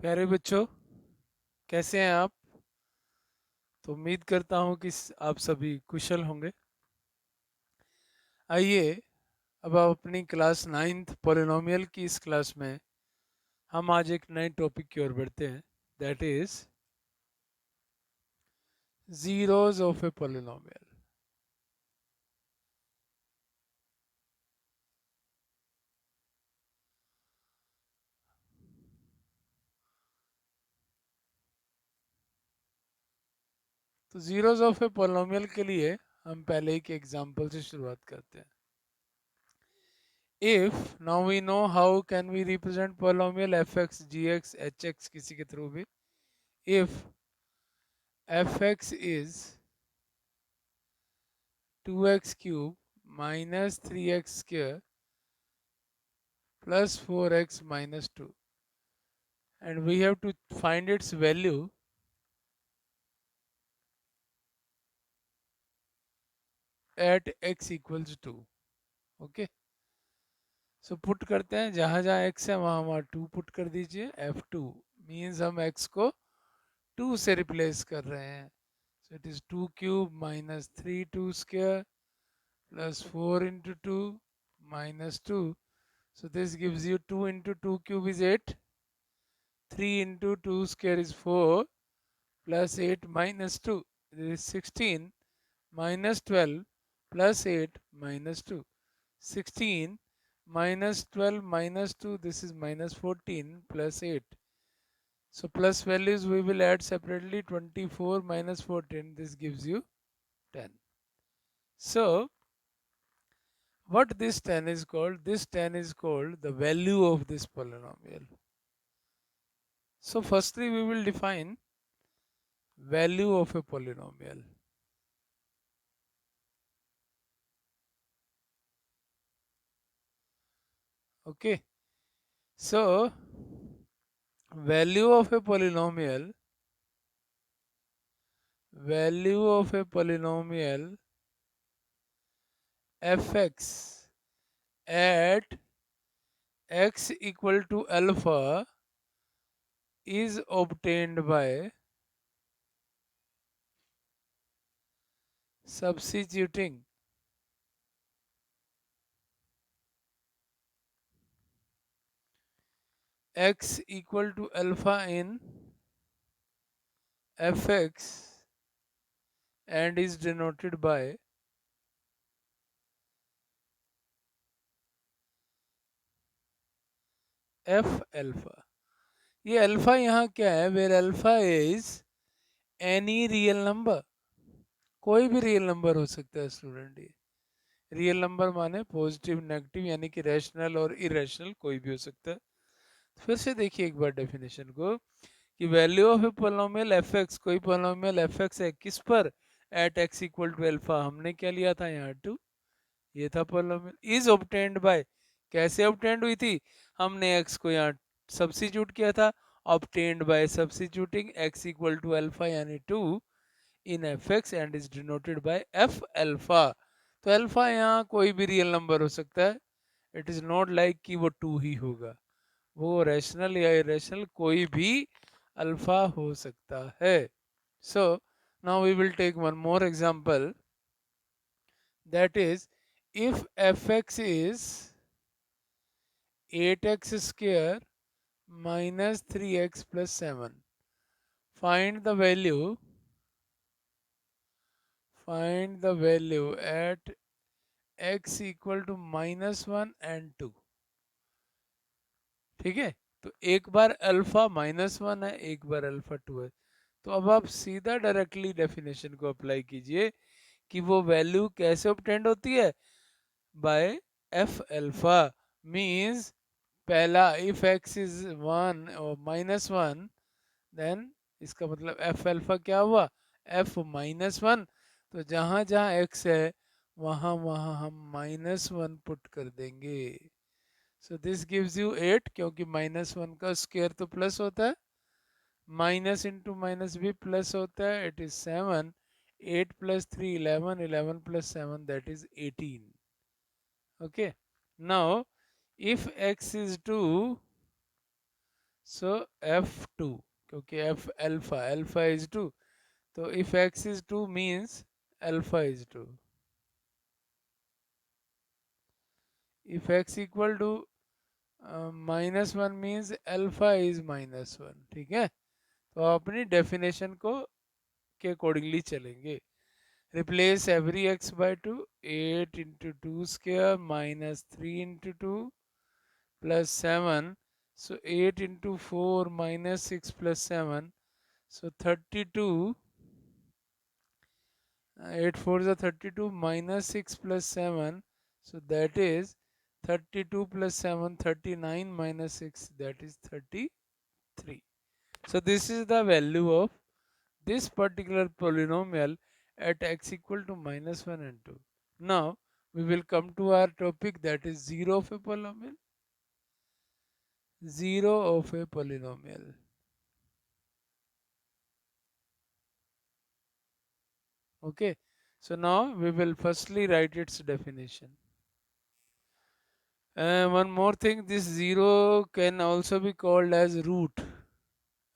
प्यारे बच्चों, कैसे हैं आप? तो उम्मीद करता हूं कि आप सभी कुशल होंगे। आइए, अब आप अपनी क्लास नाइन्थ पॉलिनोमियल की इस क्लास में हम आज एक नए टॉपिक की ओर बढ़ते हैं, that is zeros of a polynomial. तो जीरोज ऑफ ए पॉलिनोमियल के लिए हम पहले एक एग्जांपल से शुरुआत करते हैं। If now we know how can we represent polynomial f x g x h x किसी के थ्रू भी। If f x is 2x cube minus 3x square plus 4x minus 2, and we have to find its value at x equals 2. Okay, so put करते हैं, जहां जहां x है वहां वहां 2 पुट कर दीजिए। f2 मीन्स हम x को 2 से रिप्लेस कर रहे हैं। So it is 2 cube minus 3 2 square plus 4 into 2 minus 2. So this gives you 2 into 2 cube is 8, 3 into 2 square is 4, plus 8 minus 2, this is 16, minus 12 plus 8 minus 2. 16 minus 12 minus 2, this is minus 14 plus 8. So plus values we will add separately. 24 minus 14, this gives you 10. So what this 10 is called? This 10 is called the value of this polynomial. So firstly we will define value of a polynomial. Okay, so value of a polynomial fx at x equal to alpha is obtained by substituting x equal to alpha in fx and is denoted by f alpha. ये alpha यहाँ क्या है? Where alpha is any real number, कोई भी real number हो सकता है student. ये रियल नंबर माने पॉजिटिव नेगेटिव, यानी कि रैशनल और इरेशनल कोई भी हो सकता है। फिर से देखिए एक बार डेफिनेशन को, कि value of a polynomial f x, कोई पोलिनोमियल एफ एक्स है किस पर? At x equal to alpha. हमने क्या लिया था यहाँ? 2। ये था पोलिनोमियल। इज ऑब्टेन्ड बाय, कैसे ऑब्टेन्ड हुई थी? हमने एक्स को यहाँ सब्स्टिट्यूट किया था। Obtained by substituting x equal to alpha यानी 2 in f x and is denoted by f alpha. तो अल्फा यहाँ कोई भी रियल नंबर हो सकता है। इट इज नॉट लाइक कि वो 2 ही होगा, वो रैशनल या इरेशनल कोई भी अल्फा हो सकता है। So now we will take one more example, that is if fx is 8x square minus 3x plus 7, find the value at x equal to -1 and 2। ठीक है, तो एक बार अल्फा -1 है, एक बार अल्फा 2 है। तो अब आप सीधा डायरेक्टली डेफिनेशन को अप्लाई कीजिए कि वो वैल्यू कैसे ऑब्टेंड होती है? By f alpha. मींस पहला इफ एक्स इज 1 और -1, देन इसका मतलब एफ अल्फा क्या हुआ? एफ -1। तो जहां जहां एक्स है वहां वहां हम -1 पुट कर देंगे। सो दिस गिव्स यू 8, क्योंकि -1 का स्क्वायर तो प्लस होता है, माइनस इंटू माइनस भी प्लस होता है। It is 7, 8 plus 3 11, 11 plus 7 that is 18। Okay, now if x is 2, so f2, क्योंकि f अल्फा इज 2, तो if x is 2 means alpha is 2. If x equal to -1 means alpha is -1. ठीक है, तो अपनी definition को के अकॉर्डिंगली चलेंगे. Replace every x by 2, 8 into 2 square minus 3 into 2 plus 7. So 8 into 4 minus 6 plus 7. So 32. 8 4 is 32 minus 6 plus 7. So that is 32 plus 7, 39 minus 6, that is 33. So this is the value of this particular polynomial at x equal to -1 and 2. Now we will come to our topic, that is 0 of a polynomial. 0 of a polynomial. Okay, so now we will firstly write its definition. One more thing, this 0 can also be called as root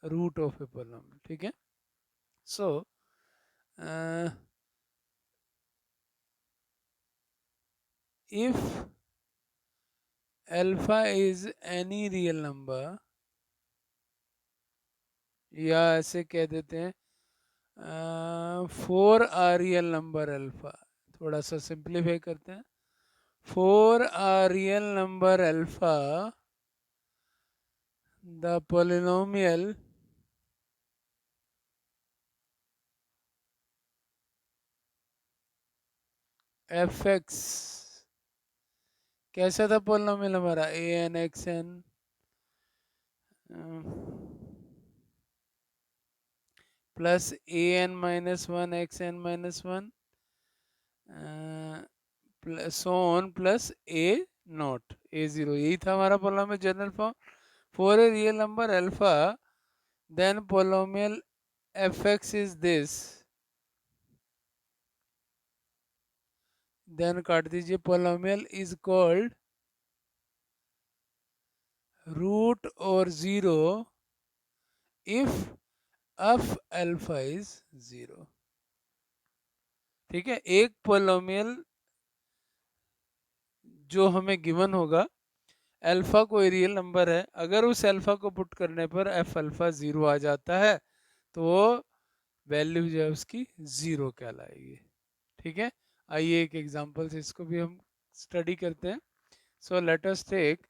of a polynomial. ठीक है, so if alpha is any real number, या ऐसे कह देते हैं 4 a real number alpha, थोड़ा सा simplify करते हैं. 4 a real number alpha, the polynomial fx, कैसा था पोलिनोमियल हमारा, a n x n plus a n -1 x n -1 so on plus a naught a zero, यही था हमारा polynomial general form. For a real number alpha, then polynomial f x is this, then काट दीजिए, polynomial is called root or zero if f alpha is 0. ठीक है, एक polynomial जो हमें गिवन होगा, अल्फा कोई रियल नंबर है, अगर उस अल्फा को पुट करने पर एफ अल्फा 0 आ जाता है, तो वो वैल्यू जो है उसकी 0 कहलाएगी. ठीक है, आइए एक एग्जांपल से इसको भी हम स्टडी करते हैं. सो लेट अस टेक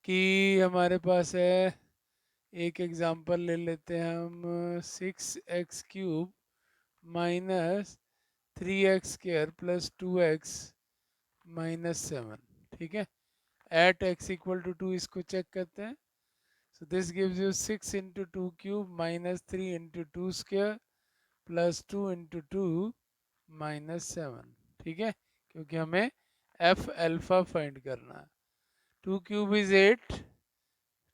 कि हमारे पास है, एक एग्जांपल ले लेते हैं हम, 6x³ minus 3x² plus 2x minus 7. ठीक है, एट x इक्वल टू 2 इसको चेक करते हैं. So this gives you 6 into 2³ minus 3 into 2² plus 2 into 2 minus 7. ठीक है, क्योंकि हमें एफ अल्फा फाइंड करना है. 2³ is 8,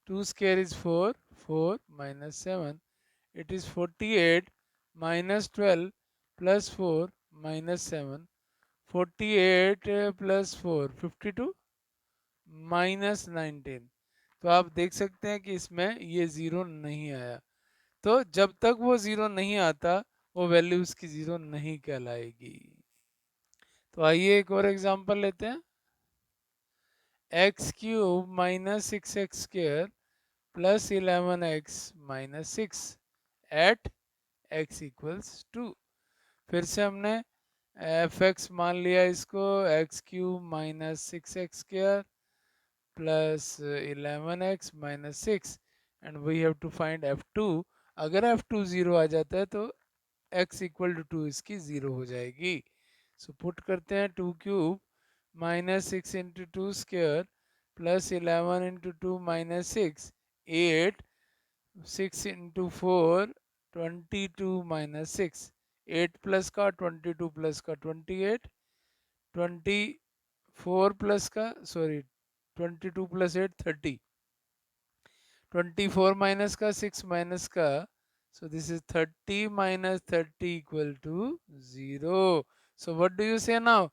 2² is 4, 4 minus 7, it is 48 minus 12 plus 4 minus 7. 48 plus 4 52 minus 19. तो आप देख सकते हैं कि इसमें ये ज़ीरो नहीं आया, तो जब तक वो ज़ीरो नहीं आता वो वैल्यू उसकी ज़ीरो नहीं कहलाएगी. तो आइए एक और एग्जांपल लेते हैं. x³ minus 6x² plus 11x minus 6 at x equals 2. फिर से हमने एफ एक्स मान लिया इसको, x³ minus 6x² plus 11x minus 6, and we have to find f2. अगर f2 0 आ जाता है तो x इक्वल टू 2 इसकी 0 हो जाएगी. सो पुट करते हैं, 2³ minus 6 into 2² plus 11 into 2 minus 6, 8, 6 into 4 22 minus 6, 8 plus का 22 प्लस का 28, 24 प्लस का, सॉरी 22 प्लस 8 30, 24 माइनस का 6 माइनस का, so this is 30 minus 30 equal to 0. So what do you say now?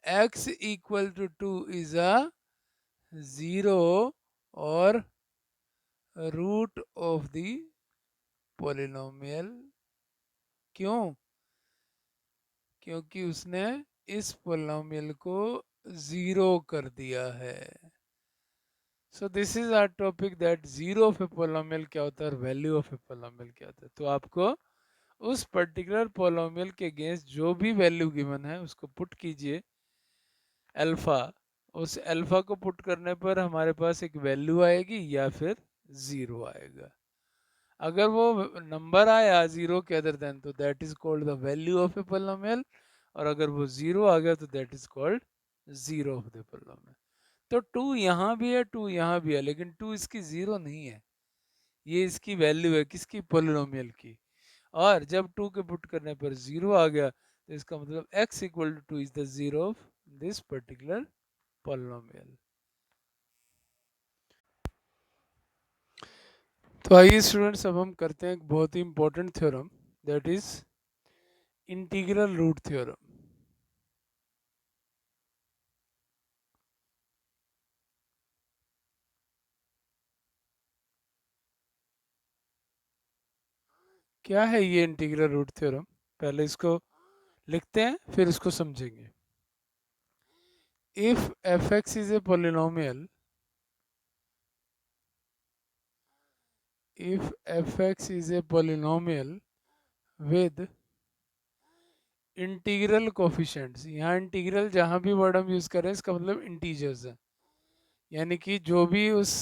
X equal to 2 is a 0 or root of the polynomial. क्यों? क्योंकि उसने इस polynomial को जीरो कर दिया है। So this is our topic that zero of a polynomial क्या होता है और वैल्यू ऑफ ए पोलिनोमियल क्या होता है। तो आपको उस पर्टिकुलर पोलिनोमियल के अगेंस्ट जो भी वैल्यू गिवन है उसको पुट कीजिए अल्फा। उस अल्फा को पुट करने पर हमारे पास एक वैल्यू आएगी या फिर जीरो आएगा। अगर वो नंबर आया जीरो के अदर देन तो that is called the value of a polynomial, और अगर वो जीरो आ गया तो that is called zero of the polynomial. तो टू यहाँ भी है, टू यहाँ भी है, लेकिन टू इसकी जीरो नहीं है, ये इसकी वैल्यू है किसकी? पोलिनोमियल की। और जब टू के पुट करने पर जीरो आ गया तो इसका मतलब x equal to two is the zero of this particular polynomial. तो आइए स्टूडेंट्स, अब हम करते हैं एक बहुत ही important theorem, that is integral root theorem. क्या है ये इंटीग्रल रूट थ्योरम? पहले इसको लिखते हैं फिर इसको समझेंगे। If f x is A polynomial, if fx is a polynomial with integral coefficients, यहाँ इंटीग्रल जहाँ भी वर्ड हम यूज करें इसका मतलब इंटीजर्स है, यानी कि जो भी उस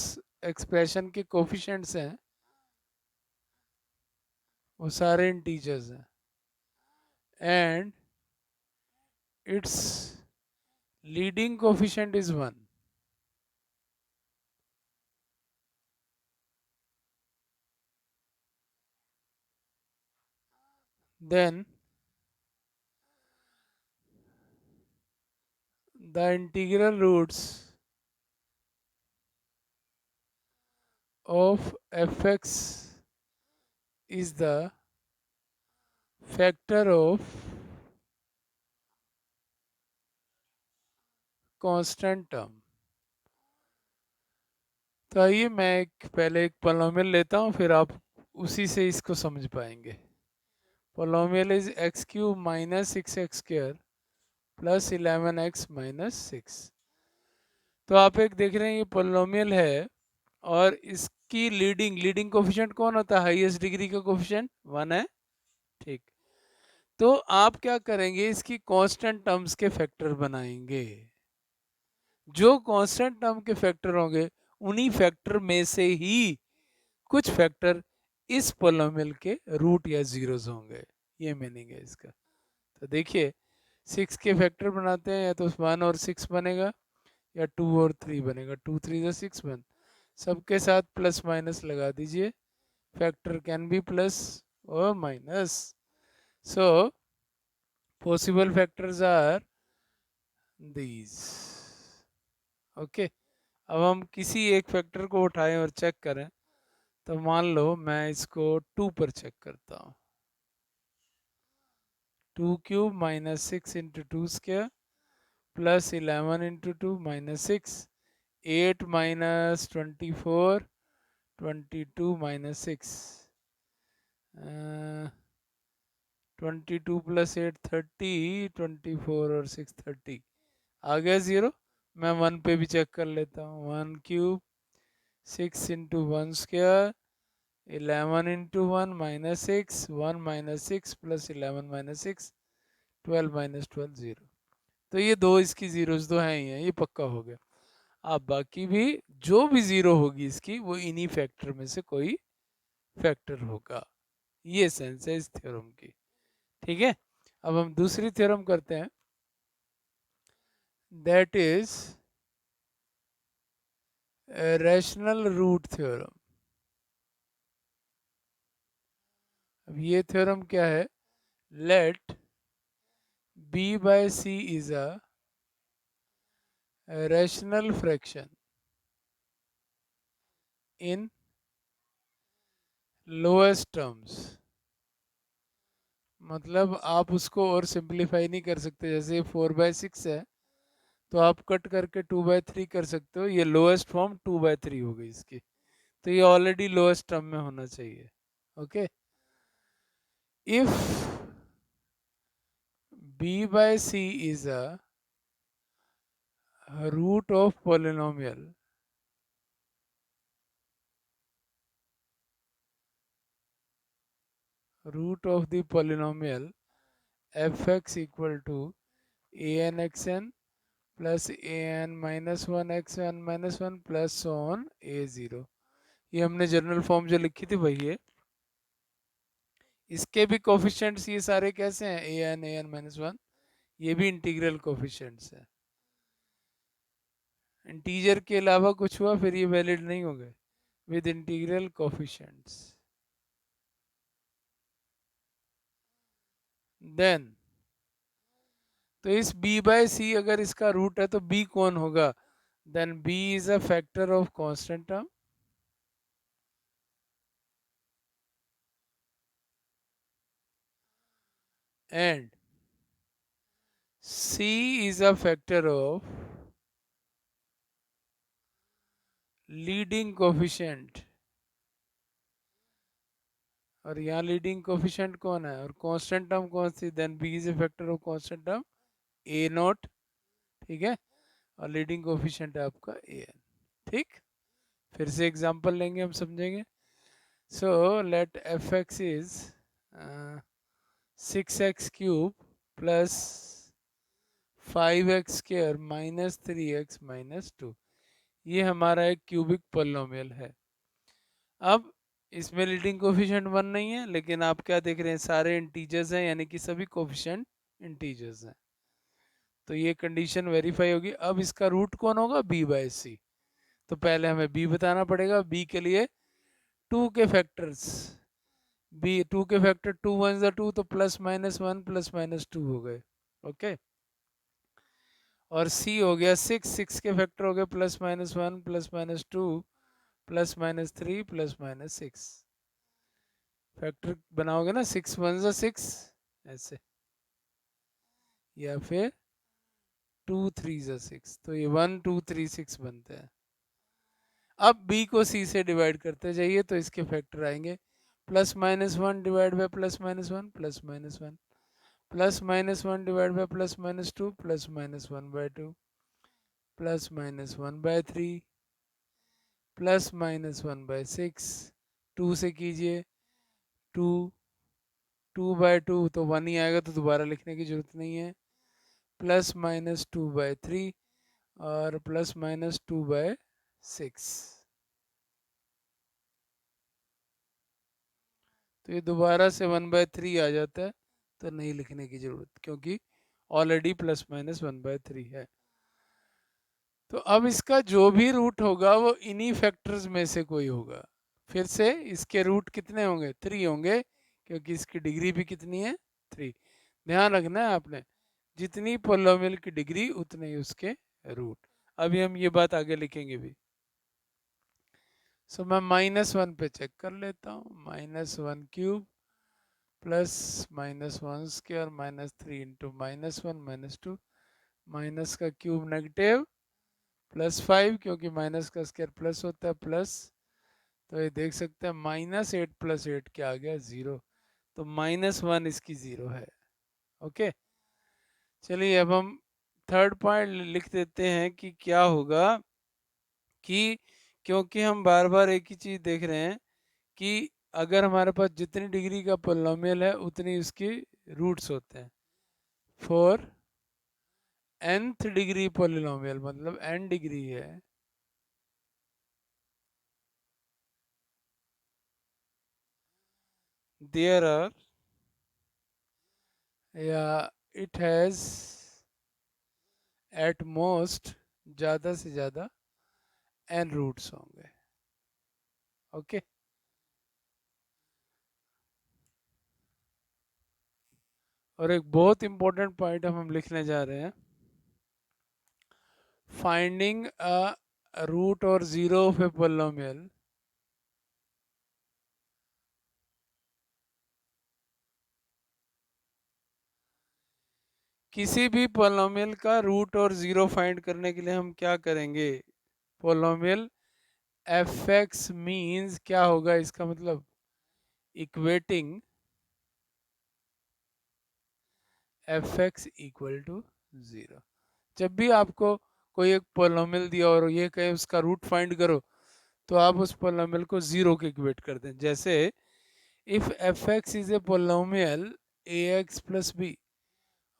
एक्सप्रेशन के कोफिशिएंट्स हैं वो सारे इंटीजर्स हैं, and it's leading coefficient is one, then the integral roots of fx is the factor of constant term। तो आइए मैं पहले एक पोलिनोमियल लेता हूँ फिर आप उसी से इसको समझ पाएंगे। Polynomial is x cube minus six x square plus 11x minus six. तो आप एक देख रहे हैं ये पोलिनोमियल है और इसकी लीडिंग कोफिशिएंट कौन होता है? हाईएस्ट डिग्री का कोफिशिएंट वन है, ठीक। तो आप क्या करेंगे, इसकी कांस्टेंट टर्म्स के फैक्टर बनाएंगे। जो कांस्टेंट टर्म के फैक्टर होंगे उन्हीं फैक्टर में से ही कुछ फैक्टर इस पोलिनोमियल के रूट या जीरोस होंगे, ये मीनिंग है इसका। तो देखिए, सिक्स के फैक्टर बनाते हैं, या तो वन और सिक्स बनेगा या टू और थ्री बनेगा, टू थ्री जो सिक्स बन, सबके साथ प्लस माइनस लगा दीजिए, फैक्टर कैन बी प्लस और minus. So possible factors are these. Okay, अब हम किसी एक फैक्टर को उठाएं और चेक करें। तो मान लो मैं इसको टू पर चेक करता हूँ, two cube minus six into two square plus 11 into two minus six, 8 minus 24, 22 minus six, 22 plus 8 30, 24 और 6 30, आ गया ज़ीरो। मैं वन पे भी चेक कर लेता हूँ, one cube six into one square 11 into one minus six, one minus six plus 11 minus six, 12 minus 12 zero. तो ये दो इसकी जीरोस तो हैं ही हैं, ये पक्का हो गया। अब बाकी भी जो भी जीरो होगी इसकी वो इन्हीं फैक्टर में से कोई फैक्टर होगा। ये सेंस है इस थ्योरम की, ठीक है। अब हम दूसरी थ्योरम करते हैं, that is rational root theorem. अब ये थ्योरम क्या है? Let b by c is a rational fraction in lowest terms. मतलब आप उसको और सिंप्लीफाई नहीं कर सकते, जैसे 4/6 है तो आप कट करके 2/3 कर सकते हो, ये लोएस्ट फॉर्म 2/3 हो गई इसकी। तो ये ऑलरेडी लोएस्ट टर्म में होना चाहिए. Okay, if b by c is a root of polynomial fx equal to an xn plus an minus 1 xn minus 1 plus so on a0. ये हमने जनरल फॉर्म जो लिखी थी वही है. इसके भी कोफिशिएंट्स ये सारे कैसे हैं, an माइनस 1, ये भी इंटीग्रल कोफिशिएंट्स है. इंटीजर के अलावा कुछ हुआ फिर ये वैलिड नहीं हो गए विद इंटीग्रल कोफिशिएंट्स. देन तो इस b बाय सी अगर इसका रूट है तो b कौन होगा, then b is a factor of constant term and c is a factor of leading coefficient. और यहाँ लीडिंग कोफिशिएंट कौन है और कांस्टेंट टर्म कौन सी, then b is a factor of constant term a naught. ठीक है, और लीडिंग कोफिशिएंट है आपका an. ठीक, फिर से एग्जांपल लेंगे, हम समझेंगे. So let F x is 6x cube plus 5x square minus 3x minus 2. ये हमारा एक क्यूबिक पोलिनोमियल है. अब इसमें लीडिंग कोफिशिएंट 1 नहीं है, लेकिन आप क्या देख रहे हैं, सारे इंटीजर्स हैं, यानी कि सभी कोफिशिएंट इंटीजर्स हैं. तो ये कंडीशन वेरीफाई होगी. अब इसका रूट कौन होगा, b बाय सी. तो पहले हमें b बताना पड़ेगा. b के लिए 2 के फैक्टर्स, b 2 के फैक्टर 2 वन ज़ा 2, तो प्लस माइनस 1 प्लस माइनस 2 हो गए. ओके, और c हो गया 6, 6 के फैक्टर हो गए plus minus 1 plus minus 2 plus minus 3 plus minus 6. Factor बनाओगे ना, 6 वन ज़ा 6 ऐसे, या फिर 2 3 ज़ा 6, तो ये 1 2 3 6 बनते हैं. अब b को c से डिवाइड करते जाइए तो इसके फैक्टर आएंगे. Plus minus 1 divide by plus minus 1 plus minus 1, plus minus 1 divide by plus minus 2 plus minus 1 by 2, plus minus 1 by 3 plus minus 1 by 6. 2 से कीजिए 2, 2 बाय 2 तो 1 ही आएगा, तो दोबारा लिखने की जरूरत नहीं है. प्लस माइनस 2 बाय 3 और प्लस माइनस 2 बाय 6. तो ये दोबारा से 1/3 आ जाता है, तो नहीं लिखने की जरूरत, क्योंकि ऑलरेडी प्लस माइनस 1/3 है. तो अब इसका जो भी रूट होगा वो इन्हीं फैक्टर्स में से कोई होगा. फिर से इसके रूट कितने होंगे, 3 होंगे, क्योंकि इसकी डिग्री भी कितनी है, 3. ध्यान रखना है आपने, जितनी पोलिनोमियल की डिग्री उतने ही उसके रूट. अभी हम ये बात आगे लिखेंगे भी. सो मैं -1 पे चेक कर लेता हूँ. -1 cube plus minus 1 square minus 3 into -1 -2, minus का क्यूब नेगेटिव प्लस 5, क्योंकि माइनस का स्क्वायर प्लस होता है, प्लस. तो ये देख सकते हैं -8 प्लस 8 क्या आ गया, 0. तो -1 इसकी 0 है. ओके, चलिए अब हम थर्ड पॉइंट लिख देते हैं कि क्या होगा, कि क्योंकि हम बार बार एक ही चीज़ देख रहे हैं कि अगर हमारे पास जितनी डिग्री का पोलिनोमियल है उतनी उसकी रूट्स होते हैं. फॉर nth डिग्री पोलिनोमियल, मतलब n डिग्री है, देयर आर, या इट हैज एट मोस्ट, ज़्यादा से ज़्यादा n रूट्स होंगे. ओके, और एक बहुत इंपॉर्टेंट पॉइंट हम लिखने जा रहे हैं, finding a root or zero of a polynomial किसी भी पोलिनोमियल का रूट और जीरो फाइंड करने के लिए हम क्या करेंगे, पोलिनोमियल एफ एक्स मीन्स क्या होगा, इसका मतलब equating f x equal to 0। जब भी आपको कोई एक पोलोमियल दिया और ये कहे उसका रूट फाइंड करो, तो आप उस पोलोमियल को 0 के इक्वेट कर दें। जैसे if f x is a polynomial a x plus b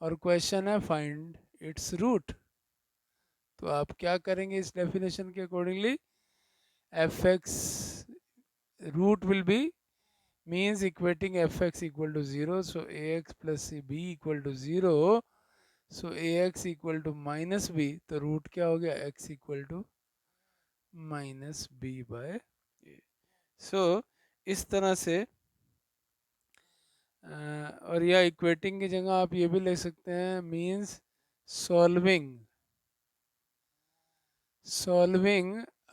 और क्वेश्चन है फाइंड इट्स रूट, तो आप क्या करेंगे इस डेफिनेशन के accordingly, f x root will be means equating fx equal to 0, so ax plus b equal to 0, so ax equal to minus b, तो root क्या हो गया, x equal to minus b by a। so इस तरह से और या equating की जगह आप ये भी ले सकते हैं, means solving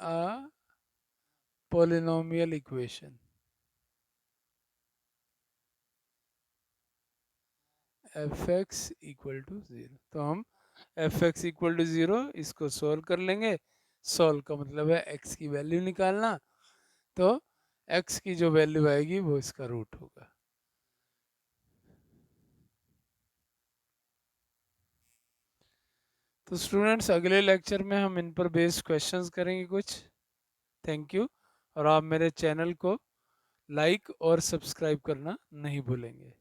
a polynomial equation, f x equal to 0। तो हम एफ एक्स इक्वल टू 0 इसको सोल्व कर लेंगे। सोल्व का मतलब है एक्स की वैल्यू निकालना, तो एक्स की जो वैल्यू आएगी वो इसका रूट होगा। तो स्टूडेंट्स अगले लेक्चर में हम इन पर बेस्ड क्वेश्चंस करेंगे कुछ। थैंक यू, और आप मेरे चैनल को लाइक और सब्सक्राइब करना नहीं भूलेंगे।